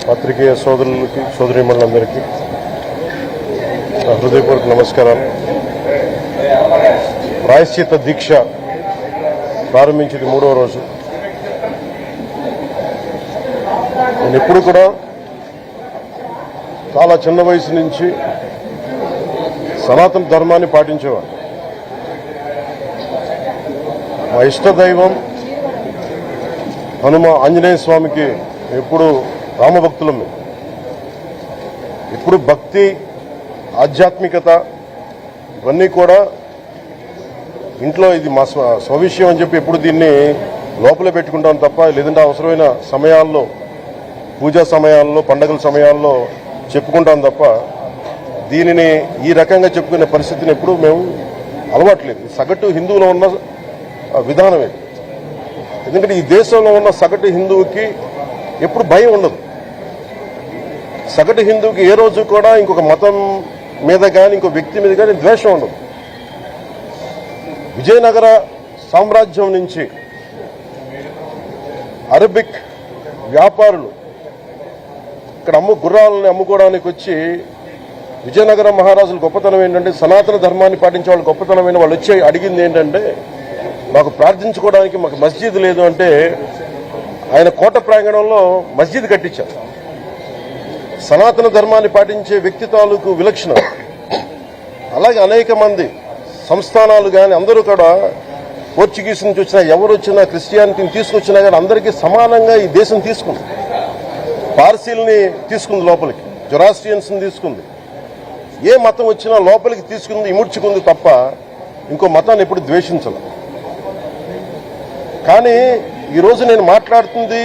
పత్రికేయ సోదరులకి సోదరీమణులందరికీ హృదయపూర్వక నమస్కారాలు. ప్రాయశ్చిత్త దీక్ష ప్రారంభించింది 3వ రోజు. నేను ఎప్పుడు కూడా చాలా చిన్న వయసు నుంచి సనాతన ధర్మాన్ని పాటించేవాడు. మా ఇష్ట దైవం హనుమ ఆంజనేయ స్వామికి ఎప్పుడు రామభక్తులం. ఇప్పుడు భక్తి ఆధ్యాత్మికత ఇవన్నీ కూడా ఇంట్లో ఇది మా స్వవిషయం అని చెప్పి ఎప్పుడు దీన్ని లోపలే పెట్టుకుంటాం తప్ప, లేదంటే అవసరమైన సమయాల్లో పూజా సమయాల్లో పండగల సమయాల్లో చెప్పుకుంటాం తప్ప దీనిని ఈ రకంగా చెప్పుకునే పరిస్థితిని ఎప్పుడు మేము అలవాట్లేదు. సగటు హిందువులో ఉన్న విధానం ఇది. ఎందుకంటే ఈ దేశంలో ఉన్న సగటు హిందువుకి ఎప్పుడు భయం ఉండదు. సగటు హిందువుకి ఏ రోజు కూడా ఇంకొక మతం మీద కానీ ఇంకో వ్యక్తి మీద కానీ ద్వేషం ఉండదు. విజయనగర సామ్రాజ్యం నుంచి అరబిక్ వ్యాపారులు ఇక్కడ గుర్రాలని అమ్ముకోవడానికి వచ్చి విజయనగర మహారాజుల గొప్పతనం ఏంటంటే, సనాతన ధర్మాన్ని పాటించే వాళ్ళు గొప్పతనమైన వాళ్ళు వచ్చి అడిగింది ఏంటంటే, మాకు ప్రార్థించుకోవడానికి మాకు మస్జిద్ లేదు అంటే ఆయన కోట ప్రాంగణంలో మస్జిద్ కట్టించారు. సనాతన ధర్మాన్ని పాటించే వ్యక్తి తాలూకు విలక్షణం. అలాగే అనేక మంది సంస్థానాలు కానీ అందరూ కూడా పోర్చుగీస్ నుంచి వచ్చినా ఎవరు వచ్చినా క్రిస్టియానిటీని తీసుకొచ్చినా కానీ అందరికీ సమానంగా ఈ దేశం తీసుకుంది. పార్సీల్ని తీసుకుంది లోపలికి, జొరాస్ట్రియన్స్ని తీసుకుంది. ఏ మతం వచ్చినా లోపలికి తీసుకుంది, ఇముడ్చుకుంది తప్ప ఇంకో మతాన్ని ఎప్పుడు ద్వేషించలేదు. కానీ ఈరోజు నేను మాట్లాడుతుంది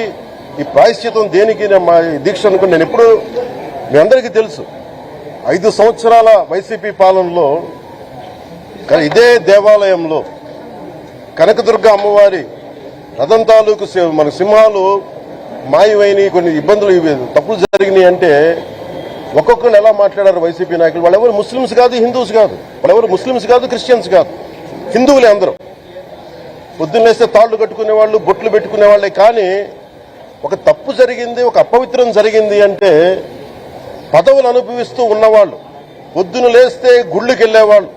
ఈ ప్రాయశ్చితం దేనికి మా దీక్ష అనుకుని నేను ఎప్పుడు మీ అందరికీ తెలుసు. 5 సంవత్సరాల వైసీపీ పాలనలో ఇదే దేవాలయంలో కనకదుర్గ అమ్మవారి రథం తాలూకు మన సింహాలు మాయమైనవి, కొన్ని ఇబ్బందులు తప్పులు జరిగినాయి అంటే ఒక్కొక్కరు ఎలా మాట్లాడారు వైసీపీ నాయకులు. వాళ్ళెవరు ముస్లిమ్స్ కాదు, హిందూస్ కాదు, వాళ్ళెవరు ముస్లిమ్స్ కాదు, క్రిస్టియన్స్ కాదు, హిందువులే అందరూ. పొద్దున్నేస్తే తాళ్లు కట్టుకునేవాళ్ళు, బొట్లు పెట్టుకునేవాళ్లే. కానీ ఒక తప్పు జరిగింది, ఒక అపవిత్రం జరిగింది అంటే పదవులు అనుభవిస్తూ ఉన్నవాళ్ళు, పొద్దున లేస్తే గుళ్ళకి వెళ్లేవాళ్ళు,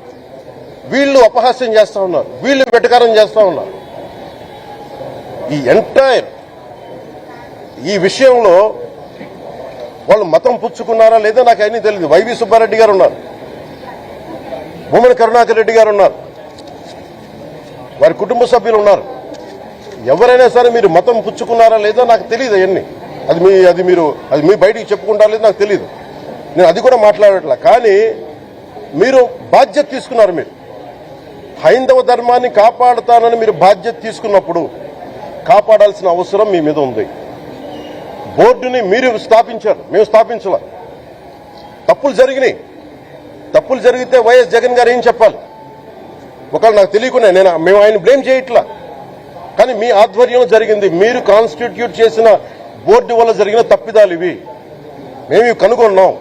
వీళ్ళు అపహాస్యం చేస్తా ఉన్నారు, వీళ్ళు వెటకారం చేస్తా ఉన్నారు. ఈ ఎంటైర్ ఈ విషయంలో వాళ్ళు మతం పుచ్చుకున్నారా లేదా నాకు అన్నీ తెలియదు. వైవి సుబ్బారెడ్డి గారు ఉన్నారు, భూమన కరుణాకర్ రెడ్డి గారు ఉన్నారు, వారి కుటుంబ సభ్యులు ఉన్నారు. ఎవరైనా సరే మీరు మతం పుచ్చుకున్నారా లేదా నాకు తెలియదు. అవన్నీ అది మీ బయటికి చెప్పుకుంటారా లేదా నాకు తెలియదు. నేను అది కూడా మాట్లాడట్లా. కానీ మీరు బాధ్యత తీసుకున్నారు. మీరు హైందవ ధర్మాన్ని కాపాడుతానని మీరు బాధ్యత తీసుకున్నప్పుడు కాపాడాల్సిన అవసరం మీ మీద ఉంది. బోర్డుని మీరు స్థాపించారు, మేము స్థాపించాల. తప్పులు జరిగినాయి. తప్పులు జరిగితే వైఎస్ జగన్ గారు ఏం చెప్పాలి? ఒకవేళ నాకు తెలియకుండా మేము ఆయన బ్లేమ్ చేయట్లా. కానీ మీ ఆధ్వర్యంలో జరిగింది, మీరు కాన్స్టిట్యూట్ చేసిన బోర్డు వల్ల జరిగిన తప్పిదాలు ఇవి. మేము ఇవి కనుగొన్నాం.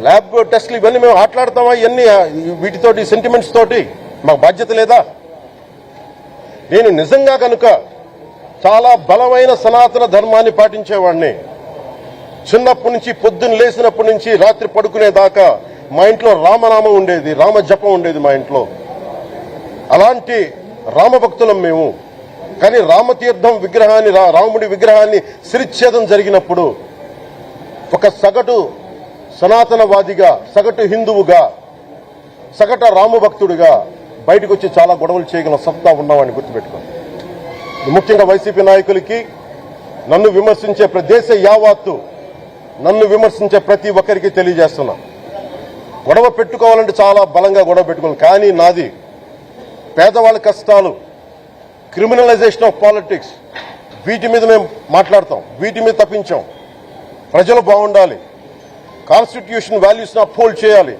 ల్యాబ్ టెస్టులు ఇవన్నీ మేము ఆటలాడతామా? ఇవన్నీ వీటితోటి సెంటిమెంట్స్ తోటి మాకు బాధ్యత లేదా? నేను నిజంగా కనుక చాలా బలమైన సనాతన ధర్మాన్ని పాటించేవాడిని. చిన్నప్పటి నుంచి పొద్దున్న లేచినప్పటి నుంచి రాత్రి పడుకునేదాకా మా ఇంట్లో రామనామం ఉండేది, రామ జపం ఉండేది మా ఇంట్లో. అలాంటి రామభక్తులం మేము. కానీ రామతీర్థం విగ్రహాన్ని, రాముడి విగ్రహాన్ని శిరచ్ఛేదం జరిగినప్పుడు ఒక సగటు సనాతనవాదిగా, సగటు హిందువుగా, సగట రామభక్తుడిగా బయటకు వచ్చి చాలా గొడవలు చేయగల సత్తా ఉన్నామని గుర్తుపెట్టుకోండి. ముఖ్యంగా వైసీపీ నాయకులకి, నన్ను విమర్శించే దేశ యావత్తు నన్ను విమర్శించే ప్రతి ఒక్కరికి తెలియజేస్తున్నా, గొడవ పెట్టుకోవాలంటే చాలా బలంగా గొడవ పెట్టుకోవాలి. కానీ నాది పేదవాళ్ళ కష్టాలు, క్రిమినలైజేషన్ ఆఫ్ పాలిటిక్స్, వీటి మీద మేము మాట్లాడతాం, వీటి మీద తప్పించాం. ప్రజలు బాగుండాలి, కాన్స్టిట్యూషన్ వాల్యూస్ని అప్హోల్డ్ చేయాలి,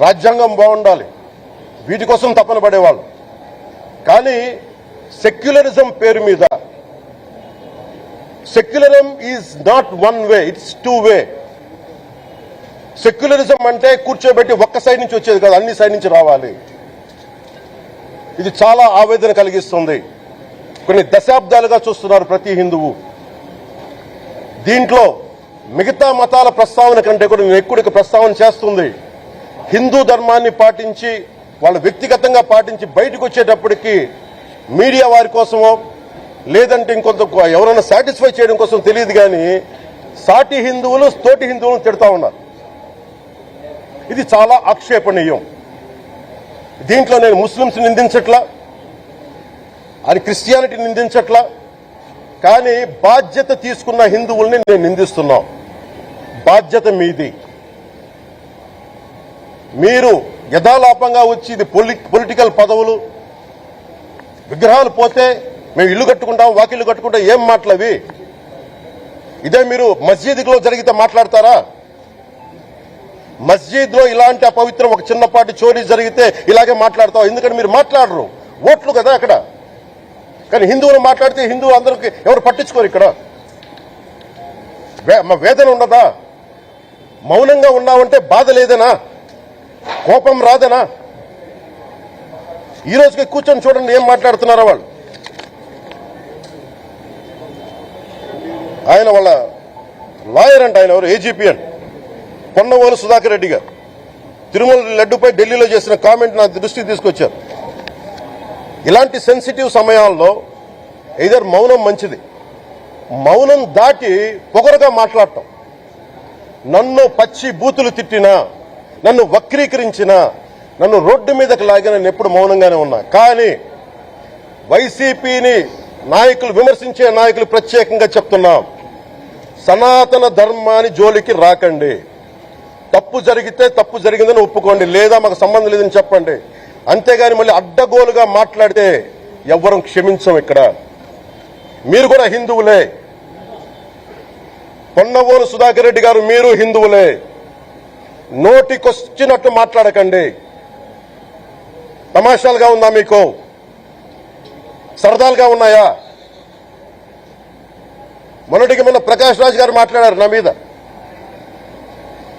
రాజ్యాంగం బాగుండాలి, వీటి కోసం తపన పడేవాళ్ళు. కానీ సెక్యులరిజం పేరు మీద, secularism is not one way, it's 2 way. Secularism అంటే కూర్చోబెట్టి ఒక్క సైడ్ నుంచి వచ్చేది కాదు, అన్ని సైడ్ నుంచి రావాలి. ఇది చాలా ఆవేదన కలిగిస్తుంది. కొన్ని దశాబ్దాలుగా చూస్తున్నారు ప్రతి హిందువు. దీంట్లో మిగతా మతాల ప్రస్తావన కంటే కూడా నేను ఎక్కువ ప్రస్తావన చేస్తుంది హిందూ ధర్మాన్ని పాటించి వాళ్ళు వ్యక్తిగతంగా పాటించి బయటకు వచ్చేటప్పటికి మీడియా వారి కోసమో లేదంటే ఇంకొంత ఎవరైనా సాటిస్ఫై చేయడం కోసం తెలియదు కానీ సాటి హిందువులు తోటి హిందువులను తిడతా ఉన్నారు. ఇది చాలా ఆక్షేపణీయం. దీంట్లో నేను ముస్లింస్ నిందించట్లా, అది క్రిస్టియానిటీ నిందించట్లా, కానీ బాధ్యత తీసుకున్న హిందువుల్ని నేను నిందిస్తున్నాం. బాధ్యత మీది. మీరు యథాలాపంగా వచ్చి ఇది పొలిటికల్ పదవులు విగ్రహాలు పోతే మేము ఇల్లు కట్టుకుంటాం వాకిళ్ళు కట్టుకుంటాం ఏం మాటలవి? ఇదే మీరు మస్జిద్లో జరిగితే మాట్లాడతారా? మస్జిద్లో ఇలాంటి అపవిత్రం ఒక చిన్నపాటి చోరీ జరిగితే ఇలాగే మాట్లాడతాం. ఎందుకంటే మీరు మాట్లాడరు, ఓట్లు కదా అక్కడ. కానీ హిందువులు మాట్లాడితే హిందువులు అందరికి ఎవరు పట్టించుకోరు. ఇక్కడ వేదన ఉండదా? మౌనంగా ఉన్నామంటే బాధ లేదనా? కోపం రాదనా? ఈ రోజుకి కూర్చొని చూడండి ఏం మాట్లాడుతున్నారో వాళ్ళు. ఆయన వాళ్ళ లాయర్ అంట, ఆయన ఎవరు ఏజీపీ అని, పొన్నవోలు సుధాకర్ రెడ్డి గారు తిరుమల లడ్డుపై ఢిల్లీలో చేసిన కామెంట్ నా దృష్టికి తీసుకొచ్చారు. ఇలాంటి సెన్సిటివ్ సమయాల్లో ఎయిదర్ మౌనం మంచిది, మౌనం దాటి పొగరుగా మాట్లాడటం, నన్ను పచ్చి బూతులు తిట్టినా, నన్ను వక్రీకరించినా, నన్ను రోడ్డు మీదకి లాగిన నేను ఎప్పుడు మౌనంగానే ఉన్నా. కానీ వైసీపీని నాయకులు విమర్శించే నాయకులు ప్రత్యేకంగా చెప్తున్నాం, సనాతన ధర్మాన్ని జోలికి రాకండి. తప్పు జరిగితే తప్పు జరిగిందని ఒప్పుకోండి, లేదా మాకు సంబంధం లేదని చెప్పండి. అంతేగాని మళ్ళీ అడ్డగోలుగా మాట్లాడితే ఎవ్వరం క్షమించం. ఇక్కడ మీరు కూడా హిందువులే. పొన్నవోలు సుధాకర్ రెడ్డి గారు మీరు హిందువులే. నోటికొచ్చినట్టు మాట్లాడకండి. తమాషాలుగా ఉందా మీకు? సరదాలుగా ఉన్నాయా? మొన్నటికి మొన్న ప్రకాష్ రాజ్ గారు మాట్లాడారు నా మీద.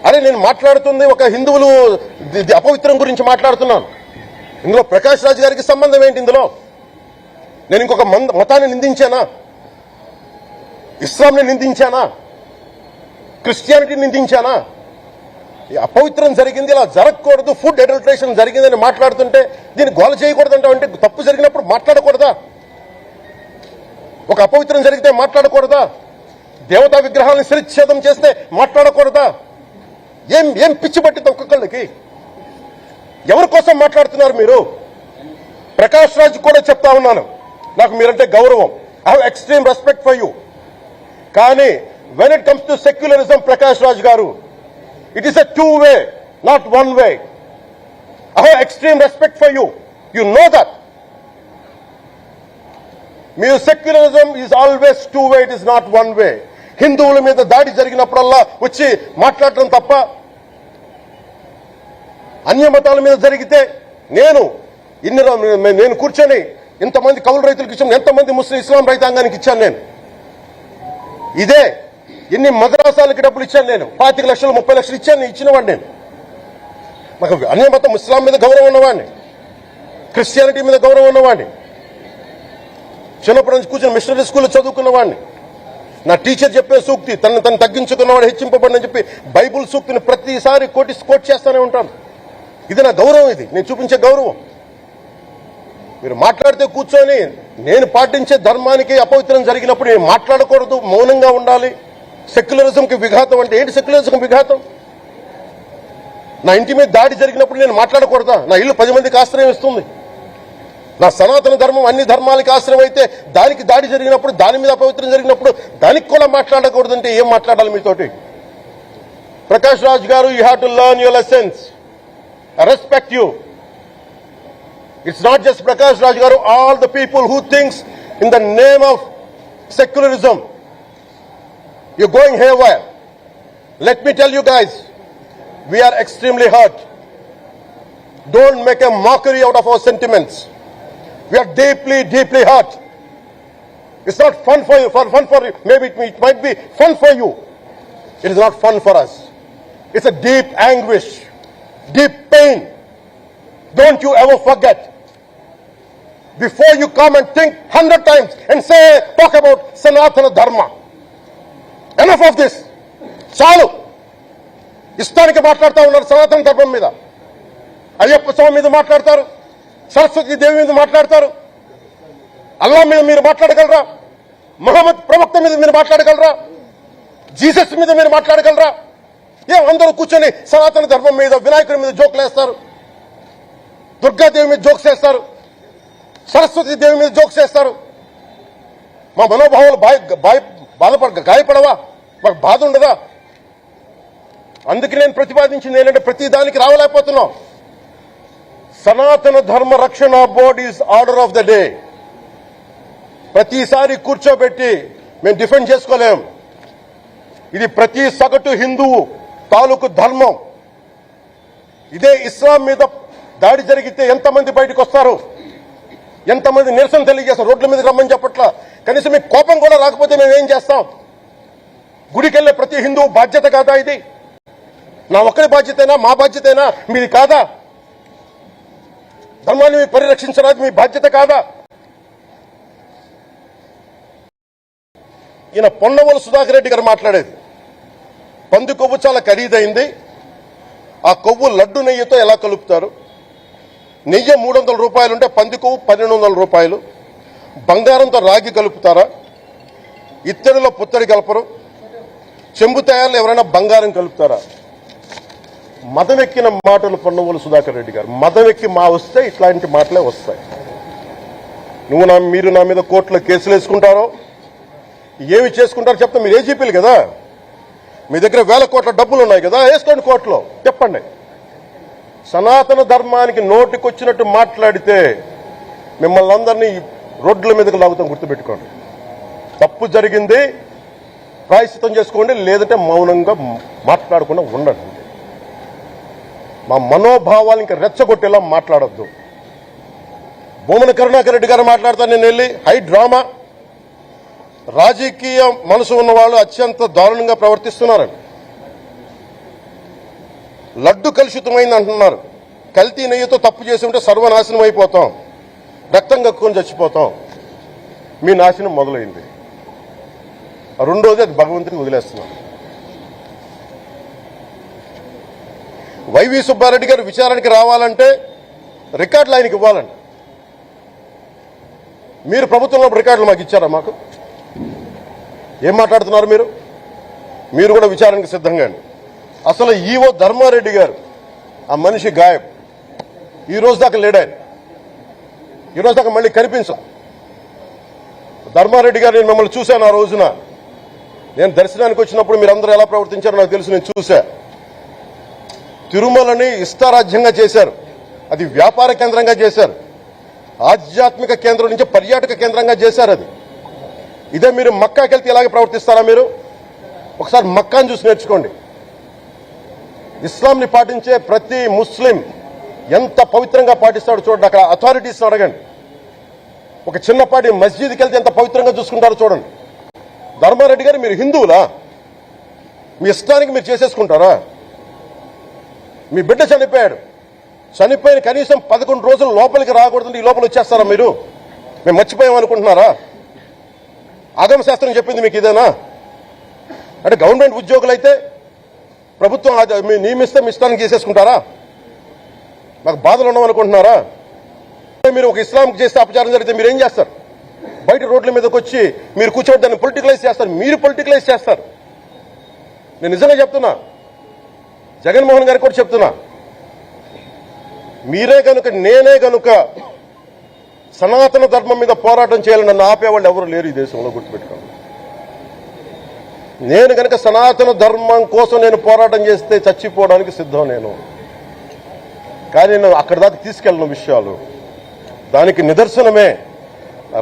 అరే నేను మాట్లాడుతుంది ఒక హిందువులు అపవిత్రం గురించి మాట్లాడుతున్నాను. ఇందులో ప్రకాష్ రాజ్ గారికి సంబంధం ఏంటి? ఇందులో నేను ఇంకొక మతాన్ని నిందించానా? ఇస్లాంని నిందించానా? క్రిస్టియానిటీ నిందించానా? అపవిత్రం జరిగింది, ఇలా జరగకూడదు, ఫుడ్ అడల్టరేషన్ జరిగిందని మాట్లాడుతుంటే దీన్ని గోల చేయకూడదంట. అంటే తప్పు జరిగినప్పుడు మాట్లాడకూడదా? ఒక అపవిత్రం జరిగితే మాట్లాడకూడదా? దేవతా విగ్రహాలను శిరచ్ఛేదం చేస్తే మాట్లాడకూడదా? ఏం పిచ్చి పట్టింది ఒక్కొక్కళ్ళకి? ఎవరి కోసం మాట్లాడుతున్నారు మీరు? ప్రకాష్ రాజ్ కూడా చెప్తా ఉన్నాను, నాకు మీరంటే గౌరవం. I have extreme respect for you. కానీ when it comes to secularism, Prakash Raj garu, it is a two-way, not one way. I have extreme respect for you. You know that. Your secularism is always two-way, it is not one way. హిందువుల మీద దాడి జరిగినప్పుడల్లా వచ్చి మాట్లాడటం తప్ప, అన్య మతాల మీద జరిగితే నేను కూర్చొని ఇంతమంది కౌలు రైతులకు ఇచ్చాను, ఎంతమంది ముస్లిం ఇస్లాం రైతాంగానికి ఇచ్చాను నేను. ఇదే ఎన్ని మద్రాసాలకి డబ్బులు ఇచ్చాను నేను, 25 లక్షలు 30 లక్షలు ఇచ్చాను, ఇచ్చినవాడిని నేను. నాకు అన్య మతం ఇస్లాం మీద గౌరవం ఉన్నవాడిని, క్రిస్టియానిటీ మీద గౌరవం ఉన్నవాడిని, చిన్నప్పటి నుంచి కూర్చొని మిషనరీ స్కూల్లో చదువుకున్నవాడిని. నా టీచర్ చెప్పే సూక్తి, తను తగ్గించుకున్నవాడు హెచ్చింపబడినని చెప్పి బైబుల్ సూక్తిని ప్రతిసారి కోట్ చేస్తూనే ఉంటాను. ఇది నా గౌరవం, ఇది నేను చూపించే గౌరవం. మీరు మాట్లాడితే కూర్చొని నేను పాటించే ధర్మానికి అపవిత్రం జరిగినప్పుడు నేను మాట్లాడకూడదు, మౌనంగా ఉండాలి. సెక్యులరిజంకి విఘాతం అంటే ఏంటి? సెక్యులరిజం విఘాతం? నా ఇంటి మీద దాడి జరిగినప్పుడు నేను మాట్లాడకూడదా? నా ఇల్లు 10 మందికి ఆశ్రయం ఇస్తుంది. నా సనాతన ధర్మం అన్ని ధర్మాలకి ఆశ్రయం అయితే దానికి దాడి జరిగినప్పుడు, దాని మీద అపవిత్రం జరిగినప్పుడు దానికి కూడా మాట్లాడకూడదంటే ఏం మాట్లాడాలి మీతోటి? Prakash Raj garu, you have to learn your lessons. I respect you. It's not just Prakash Raj garu, all the people who thinks in the name of secularism you're going haywire. Let me tell you guys, we are extremely hurt. Don't make a mockery out of our sentiments. We are deeply, deeply hurt. It's not fun for you, maybe it might be fun for you. It is not fun for us. It's a deep anguish, deep pain. Don't you ever forget. Before you come and think 100 times and talk about Sanatana Dharma. Enough of this. చాలు. ఇష్టానికి మాట్లాడుతూ ఉన్నారు. సనాతన ధర్మం మీద, అయ్యప్ప స్వామి మీద మాట్లాడతారు, సరస్వతి దేవి మీద మాట్లాడతారు. అల్లా మీద మీరు మాట్లాడగలరా? మహమ్మద్ ప్రవక్త మీద మీరు మాట్లాడగలరా? జీసస్ మీద మీరు మాట్లాడగలరా? అందరూ కూర్చొని సనాతన ధర్మం మీద, వినాయకుడి మీద జోకులు వేస్తారు, దుర్గాదేవి మీద జోక్స్ వేస్తారు, సరస్వతి దేవి మీద జోక్స్ వేస్తారు. మా మనోభావాలు గాయపడవా? మాకు బాధ ఉండదా? అందుకే నేను ప్రతిపాదించింది ఏంటంటే, ప్రతి దానికి రావలేకపోతున్నాం. సనాతన ధర్మ రక్షణ board is order of the day. ప్రతిసారి కూర్చోబెట్టి మేము డిఫెండ్ చేసుకోలేం. ఇది ప్రతి సగటు హిందువు తాలూకు ధర్మం. ఇదే ఇస్లాం మీద దాడి జరిగితే ఎంతమంది బయటకు వస్తారు, ఎంతమంది నిరసన తెలియజేస్తారు? రోడ్ల మీద రమ్మని చెప్పట్లా. కనీసం మీకు కోపం కూడా రాకపోతే మేము ఏం చేస్తాం? గుడికెళ్లే ప్రతి హిందువు బాధ్యత కాదా ఇది? నా ఒక్కరి బాధ్యతైనా, మా బాధ్యతైనా, మీది కాదా? ధర్మాన్ని పరిరక్షించడానికి మీ బాధ్యత కాదా? ఈయన పొన్నవోలు సుధాకర్ రెడ్డి గారు మాట్లాడేది, పంది కొవ్వు చాలా ఖరీదైంది, ఆ కొవ్వు లడ్డు నెయ్యితో ఎలా కలుపుతారు? నెయ్యి 300 రూపాయలుంటే పంది కొవ్వు 1200 రూపాయలు. బంగారంతో రాగి కలుపుతారా? ఇత్తడిలో పుత్తడి కలపరు. చెంబు తయారులో ఎవరైనా బంగారం కలుపుతారా? మదమెక్కిన మాటలు పొన్నవోలు సుధాకర్ రెడ్డి గారు. మదమెక్కి వస్తే ఇట్లాంటి మాటలే వస్తాయి. మీరు నా మీద కోర్టులో కేసులు వేసుకుంటారో, ఏమి చేసుకుంటారో చెప్తా. మీరు ఏజీపీలు కదా, మీ దగ్గర వేల కోట్ల డబ్బులు ఉన్నాయి కదా, వేసుకోండి కోర్టులో, చెప్పండి. సనాతన ధర్మానికి నోటికొచ్చినట్టు మాట్లాడితే మిమ్మల్ని అందరినీ రోడ్ల మీదకి లాగుతాం, గుర్తుపెట్టుకోండి. తప్పు జరిగింది, ప్రాయశ్చిత్తం చేసుకోండి, లేదంటే మౌనంగా మాట్లాడకుండా ఉండండి. మా మనోభావాలు ఇంకా రెచ్చగొట్టేలా మాట్లాడొద్దు. భూమన కరుణాకర్ రెడ్డి గారు మాట్లాడతాను నేను వెళ్ళి, హై డ్రామా, రాజకీయ మనసు ఉన్న వాళ్ళు అత్యంత దారుణంగా ప్రవర్తిస్తున్నారండి. లడ్డు కలుషితమైంది అంటున్నారు. కల్తీ నెయ్యితో తప్పు చేసి ఉంటే సర్వనాశనం అయిపోతాం, రక్తం కక్కుని చచ్చిపోతాం. మీ నాశనం మొదలైంది. రెండోది, అది భగవంతుడికి వదిలేస్తున్నాం. వైవి సుబ్బారెడ్డి గారు విచారణకి రావాలంటే రికార్డులు ఆయనకి ఇవ్వాలండి. మీరు ప్రభుత్వంలో రికార్డులు మాకు ఇచ్చారా? మాకు ఏం మాట్లాడుతున్నారు మీరు? మీరు కూడా విచారణకు సిద్ధంగా అండి. అసలు ఈవో ధర్మారెడ్డి గారు, ఆ మనిషి గాయబ్. ఈ రోజు దాకా లేడారు, ఈ రోజు దాకా మళ్ళీ కనిపించా. ధర్మారెడ్డి గారు, నేను మిమ్మల్ని చూశాను. ఆ రోజున నేను దర్శనానికి వచ్చినప్పుడు మీరందరూ ఎలా ప్రవర్తించారో నాకు తెలుసు, నేను చూశా. తిరుమలని ఇష్టారాజ్యంగా చేశారు, అది వ్యాపార కేంద్రంగా చేశారు, ఆధ్యాత్మిక కేంద్రం నుంచి పర్యాటక కేంద్రంగా చేశారు. అది ఇదే మీరు మక్కాకి వెళ్తే ఇలాగే ప్రవర్తిస్తారా? మీరు ఒకసారి మక్కాను చూసి నేర్చుకోండి. ఇస్లాంని పాటించే ప్రతి ముస్లిం ఎంత పవిత్రంగా పాటిస్తాడో చూడండి. అక్కడ అథారిటీస్ అడగండి. ఒక చిన్నపాటి మస్జిద్కి వెళ్తే ఎంత పవిత్రంగా చూసుకుంటారో చూడండి. ధర్మారెడ్డి గారు, మీరు హిందువులా? మీ ఇష్టానికి మీరు చేసేసుకుంటారా? మీ బిడ్డ చనిపోయాడు, చనిపోయిన కనీసం 11 రోజులు లోపలికి రాకూడదంటే ఈ లోపల వచ్చేస్తారా మీరు? మేము మర్చిపోయామనుకుంటున్నారా? ఆగమ శాస్త్రం చెప్పింది మీకు ఇదేనా? అంటే గవర్నమెంట్ ఉద్యోగులైతే ప్రభుత్వం నియమిస్తే మీ ఇష్టానికి చేసేసుకుంటారా? మాకు బాధలు ఉండవనుకుంటున్నారా? మీరు ఒక ఇస్లాంకి చేస్తే అపచారం జరిగితే మీరు ఏం చేస్తారు? బయట రోడ్ల మీదకి వచ్చి మీరు కూర్చోబెట్టి దాన్ని పొలిటికలైజ్ చేస్తారు. మీరు పొలిటికలైజ్ చేస్తారు. నేను నిజంగా చెప్తున్నా, జగన్మోహన్ గారికి కూడా చెప్తున్నా, మీరే కనుక, నేనే కనుక సనాతన ధర్మం మీద పోరాటం చేయాలని నన్ను ఆపేవాళ్ళు ఎవరు లేరు ఈ దేశంలో, గుర్తుపెట్టుకోండి. నేను కనుక సనాతన ధర్మం కోసం నేను పోరాటం చేస్తే చచ్చిపోవడానికి సిద్ధం నేను. కానీ నేను అక్కడి దాకా తీసుకెళ్ళిన విషయాలు, దానికి నిదర్శనమే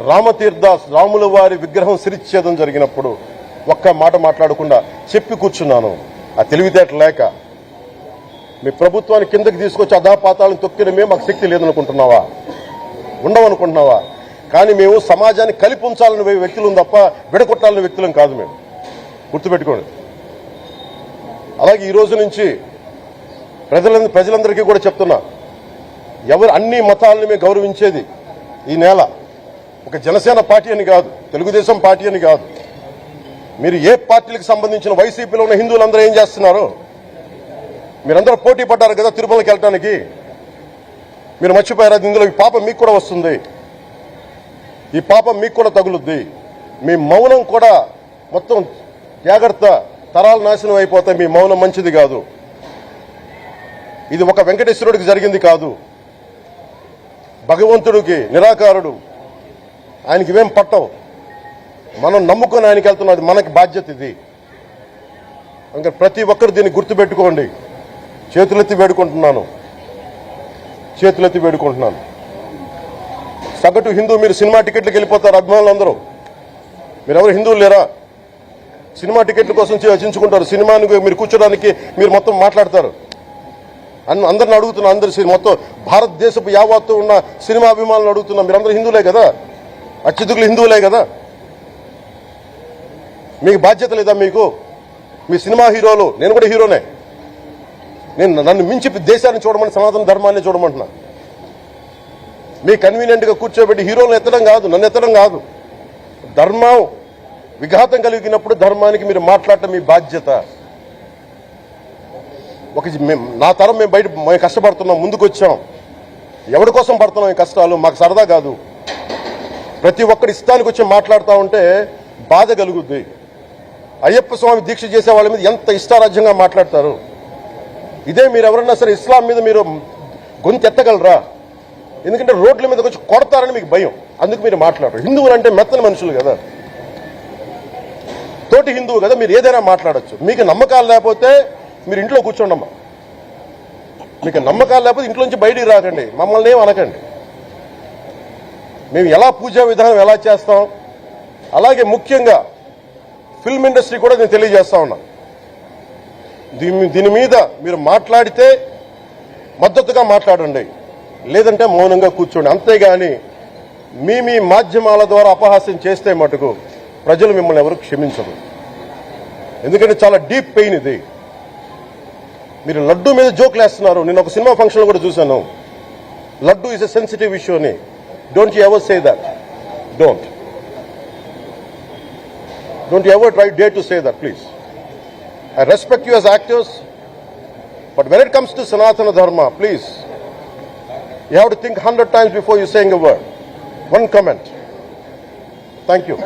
రామతీర్థాస్, రాముల వారి విగ్రహం శిరిచ్ఛేదం జరిగినప్పుడు ఒక్క మాట మాట్లాడకుండా చెప్పి కూర్చున్నాను. ఆ తెలివితేట లేక మీ ప్రభుత్వాన్ని కిందకి తీసుకొచ్చి అధాపాతాలను తొక్కిన మేము మాకు శక్తి లేదనుకుంటున్నావా? ఉండవనుకుంటున్నావా? కానీ మేము సమాజాన్ని కలిపి ఉంచాలని వ్యక్తులం తప్ప విడగొట్టాలని వ్యక్తులం కాదు. మేము గుర్తుపెట్టుకోండి. అలాగే ఈ రోజు నుంచి ప్రజలందరికీ కూడా చెప్తున్నా, ఎవరు అన్ని మతాలను మేము గౌరవించేది ఈ నేల. ఒక జనసేన పార్టీ అని కాదు, తెలుగుదేశం పార్టీ అని కాదు. మీరు ఏ పార్టీలకు సంబంధించిన వైసీపీలో ఉన్న హిందువులందరూ ఏం చేస్తున్నారు? మీరందరూ పోటీ పడ్డారు కదా తిరుమలకి వెళ్ళటానికి. మీరు మర్చిపోయారు, అది ఇందులో ఈ పాపం మీకు కూడా వస్తుంది, ఈ పాపం మీకు కూడా తగులుద్ది. మీ మౌనం కూడా మొత్తం జాగ్రత్త, తరాలు నాశనం అయిపోతాయి. మీ మౌనం మంచిది కాదు. ఇది ఒక వెంకటేశ్వరుడికి జరిగింది కాదు. భగవంతుడికి నిరాకారుడు, ఆయనకి ఇవేం పట్టవు. మనం నమ్ముకొని ఆయనకి వెళ్తున్నది మనకి బాధ్యత. ఇది ఇంకా ప్రతి ఒక్కరు దీన్ని గుర్తుపెట్టుకోండి. చేతులెత్తి వేడుకుంటున్నాను, చేతులెత్తి వేడుకుంటున్నాను. సగటు హిందూ మీరు సినిమా టికెట్లకు వెళ్ళిపోతారు. అభిమానులందరూ మీరెవరు హిందువులు లేరా? సినిమా టికెట్ల కోసం చర్చించుకుంటారు. సినిమాని మీరు కూర్చోడానికి మీరు మొత్తం మాట్లాడతారు. అందరిని అడుగుతున్నా, అందరు మొత్తం భారతదేశపు యావత్తు ఉన్న సినిమా అభిమానులు అడుగుతున్నా, మీరందరూ హిందువులే కదా? అత్యధికులు హిందువులే కదా? మీకు బాధ్యత లేదా? మీకు మీ సినిమా హీరోలు, నేను కూడా హీరోనే, నన్ను మించి దేశాన్ని చూడమని, సనాతన ధర్మాన్ని చూడమంటున్నా. మీ కన్వీనియంట్ గా కూర్చోబెట్టి హీరోలను ఎత్తడం కాదు, నన్ను ఎత్తడం కాదు. ధర్మం విఘాతం కలిగినప్పుడు ధర్మానికి మీరు మాట్లాడటం మీ బాధ్యత. నా తరం మేము కష్టపడుతున్నాం, ముందుకు వచ్చాం. ఎవరి కోసం పడుతున్నాం ఈ కష్టాలు? మాకు సరదా కాదు. ప్రతి ఒక్కరి ఇష్టానికి వచ్చి మాట్లాడుతూ ఉంటే బాధ కలుగుద్ది. అయ్యప్ప స్వామి దీక్ష చేసే వాళ్ళ మీద ఎంత ఇష్టారాజ్యంగా మాట్లాడతారు. ఇదే మీరు ఎవరన్నా సరే ఇస్లాం మీద మీరు గొంతు ఎత్తగలరా? ఎందుకంటే రోడ్ల మీదకి వచ్చి కొడతారని మీకు భయం, అందుకు మీరు మాట్లాడరు. హిందువులు అంటే మెత్తని మనుషులు కదా, తోటి హిందువు కదా, మీరు ఏదైనా మాట్లాడచ్చు. మీకు నమ్మకాలు లేకపోతే మీరు ఇంట్లో కూర్చోండమ్మా. మీకు నమ్మకాలు లేకపోతే ఇంట్లో నుంచి బయటికి రాకండి, మమ్మల్ని ఏం అనకండి. మేము ఎలా పూజా విధానం ఎలా చేస్తాం, అలాగే ముఖ్యంగా ఫిల్మ్ ఇండస్ట్రీ కూడా నేను తెలియజేస్తా ఉన్నా. దీని మీద మీరు మాట్లాడితే మద్దతుగా మాట్లాడండి, లేదంటే మౌనంగా కూర్చోండి. అంతేగాని మీ మాధ్యమాల ద్వారా అపహాస్యం చేస్తే మటుకు ప్రజలు మిమ్మల్ని ఎవరు క్షమించరు. ఎందుకంటే చాలా డీప్ పెయిన్ ఇది. మీరు లడ్డూ మీద జోక్లు వేస్తున్నారు. నేను ఒక సినిమా ఫంక్షన్ కూడా చూశాను. Laddu is a sensitive issue అని. Don't you ever say that. Don't you ever dare to say that, please. I respect you as actors, but when it comes to Sanatana Dharma, please, you have to think 100 times before you saying a word. One comment. Thank you.